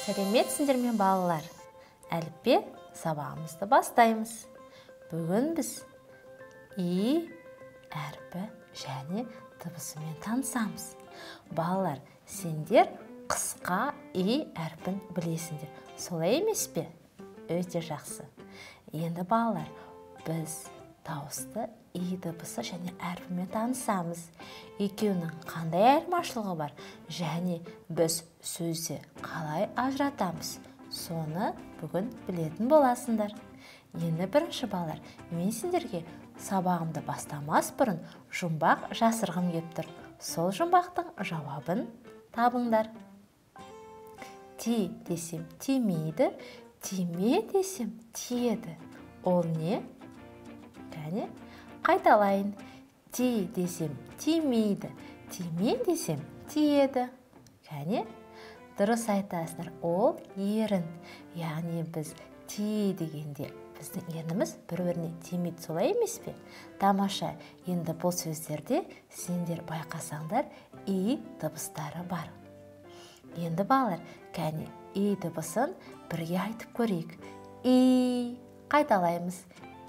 Сәлеметсіңдер ме балалар? Әліппе сабағымызды бастаймыз. Бүгін біз и әрпі және дыбысымен танысамыз. Балалар, сендер қысқа и әрпін білесіңдер. Солай емес пе? Өте жақсы. Енді балалар, біз дауысты и дыбысы және әрпімен танысамыз. Екеуінің қандай айырмашылығы бар және біз сөзді қалай ажыратамыз? Соны бүгін білетін боласыңдар. Енді бірінші балалар, мен сендерге сабағымды бастамас бұрын жұмбақ жасырғым кеп тұр. Сол жұмбақтың жауабын табыңдар. Ти десем тимейді, тиме десем тиеді. Ол не? Және қайталайын. Ти десем тимейді, тиме десем тиеді. Және дұрыс айтасыңдар, ол ерін. Яғни біз ти дегенде біздің ерніміз бір-біріне тимейді, солай емес пе? Тамаша. Енді бұл сөздерде сендер байқасаңдар и дыбыстары бар. Енді балалар, кәне и дыбысын бірге айтып көрейік. И қайталаймыз.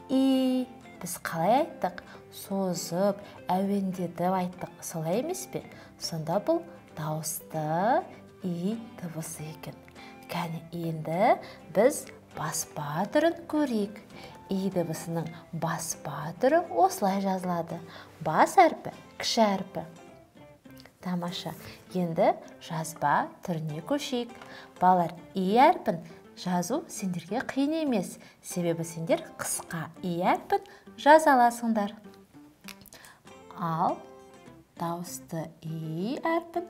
И біз қалай айттық? Созып, әуендетіп айттық, солай емес пе? Сонда бұл дауысты и дыбысы екен. Кәне енді біз баспа түрін көрейік. И дыбысының баспа түрі осылай жазылады. Бас әрпі, кіші әрпі. Тамаша. Енді жазба түріне көшейік. Балалар, и әрпін жазу сендерге қиын емес. Себебі сендер қысқа и әрпін жаза аласыңдар. Ал дауысты и әрпін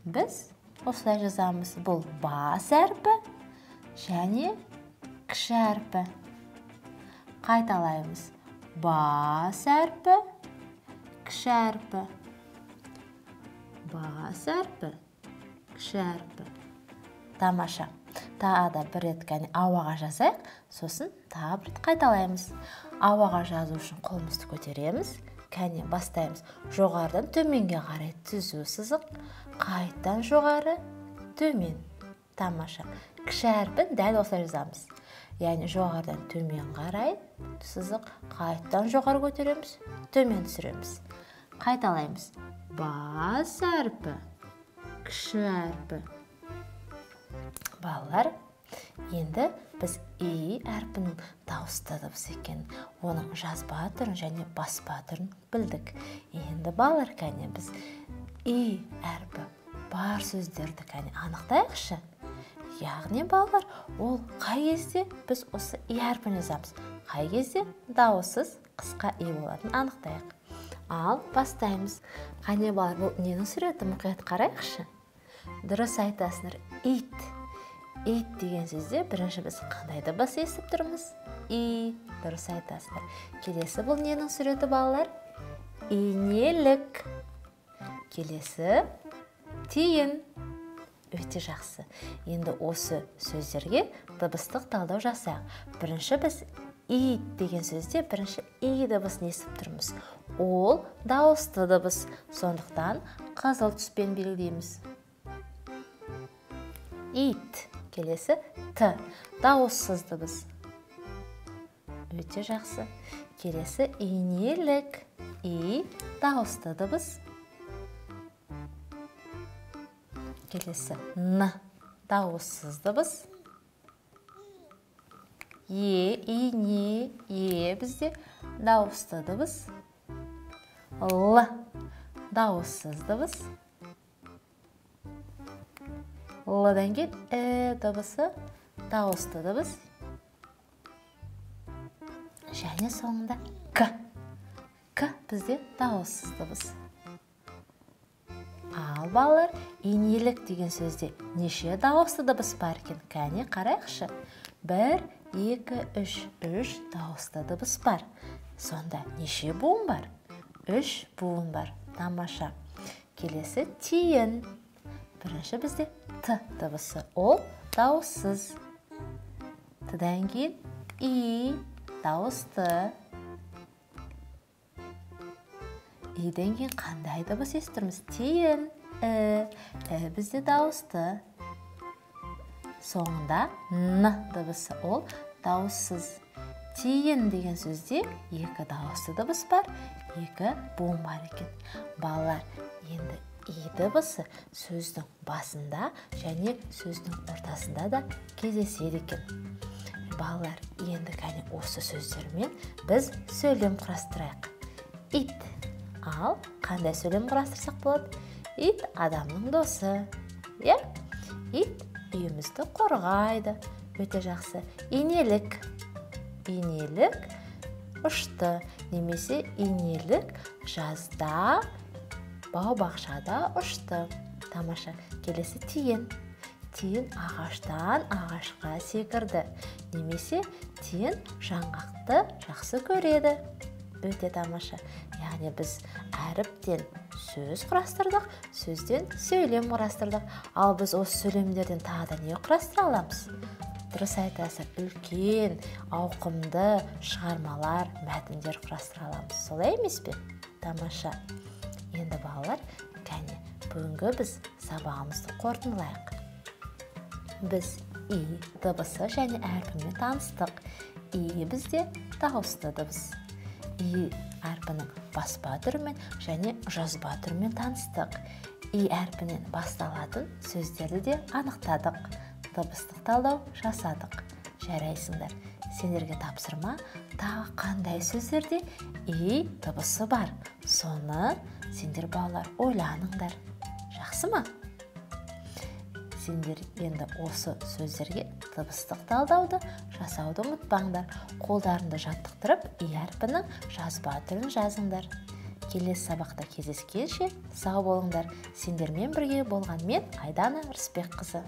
біз осылай жазамыз. Бұл бас әрпі және кіші әрпі. Қайталаймыз. Бас әрпі, кіші әрпі. Бас әрпі, кіші әрпі. Тамаша. Тағы да бір рет ауаға жазайық, сосын тағы бір рет қайталаймыз. Ауаға жазу үшін қолымызды көтереміз. Кәне бастаймыз. Жоғарыдан төменге қарай түзу сызық, қайттан жоғары, төмен. Тамаша. Кіші әрпін дәл осылай жазамыз. Яғни жоғарыдан төмен қарай сызық, қайттан жоғары көтереміз, төмен түсіреміз. Қайталаймыз. Бас әрпі, кіші әрпі. Балалар, енді біз и әрпінің дауысты дыбыс екен. Оның жазба түрін және баспа түрін білдік. Енді балалар, кәне біз и әрпі бар сөздерді кәне анықтайықшы. Яғни балалар, ол қай кезде біз осы и әрпін жазамыз, қай кезде дауыссыз қысқа и болатын анықтайық. Ал бастаймыз. Қане балалар, бұл ненің суреті? Мұқият қарайықшы. Дұрыс айтасыңдар. Ит. Ит деген сөзде бірінші біз қандай дыбыс естіп тұрмыз? И. Дұрыс айтасыңдар. Келесі бұл ненің суреті балалар? Инелік. Келесі тиын. Өте жақсы. Енді осы сөздерге дыбыстық талдау жасайық. Бірінші біз ит деген сөзде бірінші и дыбысын естіп тұрмыз. Ол дауысты дыбыс. Сондықтан қызыл түспен белгілейміз. Ит. Келесі т. Дауыссыз дыбыс. Өте жақсы. Келесі инелік. И. Дауысты дыбыс. Келесі н. Дауыссыз дыбыс. Ине, бізде дауысты дыбыс. Л. Дауыссыз дыбыс. Л'дан кейін дыбысы дауысты дыбыс. Және соңында к. К бізде дауыссыз дыбыс. Ал балалар, инелік деген сөзде неше дауысты дыбыс бар екен? Кәне қарайықшы. 1, 2, 3. 3 дауысты дыбыс бар. Сонда неше буын бар? 3 буын бар. Тамаша. Келесі тиын. Бірінші бізде т дыбысы. Ол дауыссыз. Т-дан кейін и дауысты. И-ден кейін қандай дыбыс естірміз? Тиын. Бізде дауысты. соңында н дыбысы, ол дауыссыз. Тиын деген сөзде екі дауысты дыбыс бар, екі буын бар екен. Балалар, енді и дыбысы сөздің басында және сөздің ортасында да кездеседі екен. Балалар, енді кәне осы сөздермен біз сөйлем құрастырайық. Ит. Ал қандай сөйлем құрастырсақ болады? Ит адамның досы. Ит үйімізді қорғайды. Өте жақсы. Инелік. Инелік ұшты, немесе инелік жазда бау-бақшада ұшты. Тамаша. Келесі тиын. Тиын ағаштан ағашқа секірді, немесе тиын жаңғақты жақсы көреді. Өте тамаша. Яғни біз әріптен сөз құрастырдық, сөзден сөйлем құрастырдық. Ал біз осы сөйлемдерден тағы да не құрастыра аламыз? Дұрыс айтасың, үлкен, ауқымды шығармалар, мәтіндер құрастыра аламыз. Солай емес пе? Тамаша. Енді балалар, кәне бүгінгі біз сабағымызды қорытындылайық. Біз и дыбысы және әрпімен таныстық. И бізде дауысты дыбыс. И әрпінің баспа түрімен және жазба түрімен таныстық. И әрпінен басталатын сөздерді де анықтадық. Дыбыстық талдау жасадық. Жарайсыңдар. Сендерге тапсырма, тағы қандай сөздерде и дыбысы бар. Соны сендер балалар ойланыңдар. Жақсы ма? Сендер енді осы сөздерге дыбыстық талдауды жасауды ұмытпаңдар. Қолдарыңды жаттықтырып, и әрпінің жазба түрін жазыңдар. Келесі сабақта кездескенше сау болыңдар. Сендермен бірге болған мен Айдана Рысбекқызы.